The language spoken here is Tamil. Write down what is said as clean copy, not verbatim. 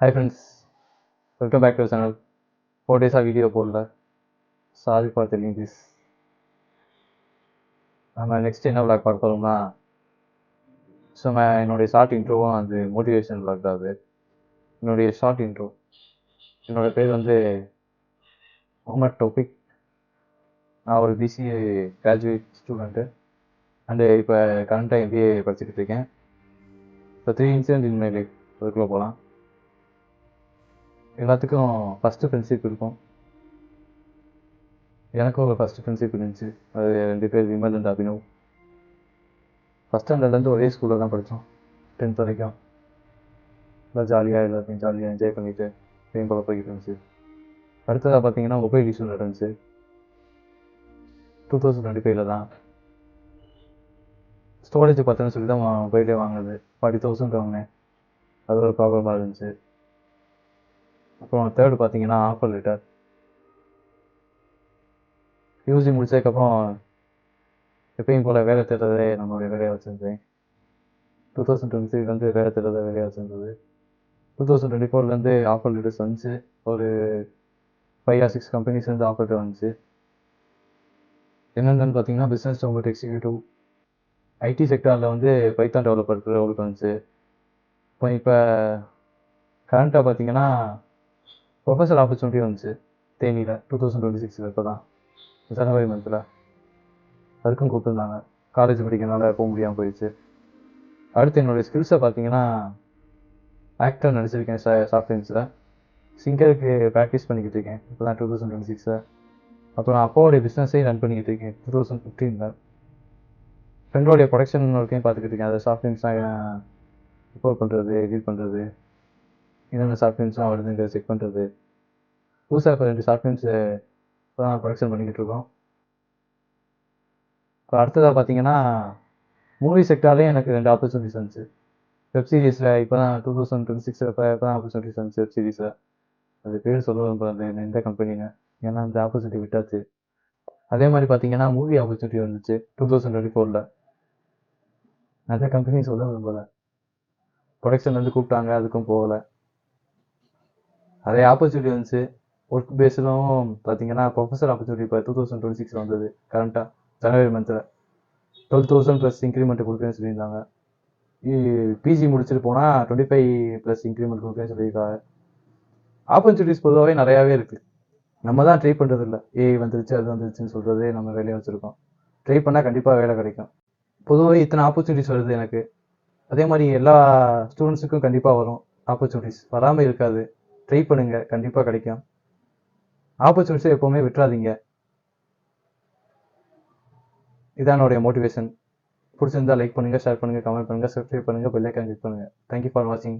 Hi friends, welcome back to the channel. 4 days video போடல. Sorry for telling this. நம்ம நெக்ஸ்ட் என்ன vlog பார்க்க போகிறோம்னா, ஸோ என்னுடைய ஷார்ட் இன்ட்ரோவும் அது மோட்டிவேஷன் vlog தான் அது. என்னுடைய ஷார்ட் இன்ட்ரோ. என்னோட பேர் வந்து முகமது டோபிக். நான் ஒரு பிசிஏ கிராஜுவேட் ஸ்டூடெண்ட்டு அண்டு இப்போ கரண்ட்டாக எம்பிஏ படிச்சுக்கிட்டு இருக்கேன். இப்போ 3 இன்சிடென்ட் இன் மை லைஃப் அதுக்குள்ளே போகலாம். எல்லாத்துக்கும் ஃபஸ்ட்டு ஃப்ரெண்ட்ஷிப் இருக்கும். எனக்கும் ஒரு ஃபஸ்ட்டு ஃப்ரெண்ட்ஷிப் இருந்துச்சு. அது 2 பேர் விமல் அண்ட் அபினவ். ஃபஸ்ட் ஸ்டாண்டர்ட்லேருந்து ஒரே ஸ்கூலில் தான் படித்தோம் 10th வரைக்கும். நல்லா ஜாலியாக எல்லாத்தையும் ஜாலியாக என்ஜாய் பண்ணிவிட்டு டைம் போல போய்கிட்டு இருந்துச்சு. அடுத்ததாக பார்த்தீங்கன்னா மொபைல் இஷ்யூ நடந்துச்சு 2025 தான். ஸ்டோரேஜ் பார்த்தேன்னு சொல்லி தான் மொபைலே வாங்கினது. 40,000 வாங்கினேன். அது ஒரு ப்ராப்ளமாக இருந்துச்சு. அப்புறம் தேர்டு பார்த்தீங்கன்னா ஆஃபர் லெட்டர். யூஜி முடிச்சதுக்கப்புறம் எப்பயும் போல் வேலை தேடுறதே நம்மளுடைய வேலையை வச்சுருந்தேன். 2023 வேலை தேடுறத வேலையாக வச்சுருந்தது. 2024 ஆஃபர் லெட்டர்ஸ் வந்துச்சு. ஒரு 5 or 6 கம்பெனிஸ்லேருந்து ஆஃபர் லெட்டர் வந்துச்சு. என்னென்னு பார்த்தீங்கன்னா பிஸ்னஸ் டெவலப்மெண்ட் எக்ஸிக்யூட்டிவ், ஐடி செக்டாரில் பைத்தான் டெவலப்பர் ரோலுக்கு வந்துச்சு. இப்போ கரண்ட்டாக பார்த்தீங்கன்னா ப்ரொஃபஸர் ஆப்பர்ச்சுனிட்டி வந்துச்சு தேனியில் 2026 இப்போ தான் ஜனவரி மந்தில். அதுக்கும் கூப்பிட்டுருந்தாங்க. காலேஜ் படிக்கிறதுனால போக முடியாமல் போயிடுச்சு. அடுத்து என்னுடைய ஸ்கில்ஸை பார்த்தீங்கன்னா ஆக்டர் நடிச்சிருக்கேன் ஷார்ட் ஃபிலிம்ஸில். சிங்கருக்கு ப்ராக்டிஸ் பண்ணிக்கிட்டு இருக்கேன் இப்போ தான் 2026. அப்புறம் அப்பாவோடைய பிஸ்னஸையும் ரன் பண்ணிக்கிட்டு இருக்கேன் 2015. ஃப்ரெண்டோடைய ப்ரொடக்ஷன் ஒர்க்கையும் பார்த்துக்கிட்டு இருக்கேன். அதை ஷார்ட் ஃபிலிம்ஸ்லாம் ரிப்போர்ட் பண்ணுறது, எடிட் பண்ணுறது, என்னென்ன ஷார்ட் ஃபிலிம்ஸ்லாம் வருதுங்கிறத செக் பண்ணுறது. புதுசாக இப்போ 2 ஷார்ட் ஃபிலிம்ஸ் இப்போ தான் ப்ரொடக்ஷன் பண்ணிக்கிட்டு இருக்கோம். இப்போ அடுத்ததாக பார்த்தீங்கன்னா மூவி செக்டார்லேயும் எனக்கு 2 ஆப்பர்ச்சுனிட்டிஸ் வந்துச்சு. வெப் சீரிஸில் இப்போ தான் 2026 இப்போ தான் ஆப்பர்ச்சுனிட்டிஸ் வந்துச்சு வெப் சீரிஸில். அது பேர் சொல்ல விரும்புகிறேன் எந்த கம்பெனின்னு, ஏன்னா அந்த ஆப்பர்ச்சுனிட்டி விட்டாச்சு. அதே மாதிரி பார்த்தீங்கன்னா மூவி ஆப்பர்ச்சுனிட்டி வந்துச்சு 2024. நிறைய கம்பெனி சொல்ல விரும்பலை. ப்ரொடக்ஷன்லேருந்து கூப்பிட்டாங்க, அதுக்கும் போகலை. நிறைய ஆப்பர்ச்சுனிட்டி வந்துச்சு. ஒர்க் பேஸிலும் பார்த்தீங்கன்னா ப்ரொஃபஸர் ஆப்பர்ச்சுனிட்டி இப்போ 2026 வந்தது. கரண்ட்டாக ஜனவரி மந்தில் 12,000 ப்ளஸ் இன்க்ரிமெண்ட் கொடுக்குறேன்னு சொல்லியிருந்தாங்க. பிஜி முடிச்சுட்டு போனால் 25 ப்ளஸ் இன்க்ரிமெண்ட் கொடுக்குறேன்னு சொல்லியிருக்காங்க. ஆப்பர்ச்சுனிட்டிஸ் பொதுவாகவே நிறையாவே இருக்குது. நம்ம தான் ட்ரை பண்ணுறதில்ல. ஏஐ வந்துருச்சு அது வந்துருச்சுன்னு சொல்கிறதே நம்ம வேலையை வச்சுருக்கோம். ட்ரை பண்ணால் கண்டிப்பாக வேலை கிடைக்கும். பொதுவாகவே இத்தனை ஆப்பர்ச்சுனிட்டிஸ் வருது எனக்கு. அதே மாதிரி எல்லா ஸ்டூடெண்ட்ஸுக்கும் கண்டிப்பாக வரும் ஆப்பர்ச்சுனிட்டிஸ். வராமல் இருக்காது. ட்ரை பண்ணுங்கள், கண்டிப்பாக கிடைக்கும். ஆப்பர்ச்சுனிட்டிஸை எப்போவுமே விட்டுறாதீங்க. இதான் என்னுடைய மோட்டிவேஷன். பிடிச்சிருந்தா லைக் பண்ணுங்கள், ஷேர் பண்ணுங்கள், கமெண்ட் பண்ணுங்கள், சப்ஸ்கிரைப் பண்ணுங்கள், பெல் ஐக்கான் கிளிக் பண்ணுங்கள். தேங்க்யூ ஃபார் வாட்சிங்.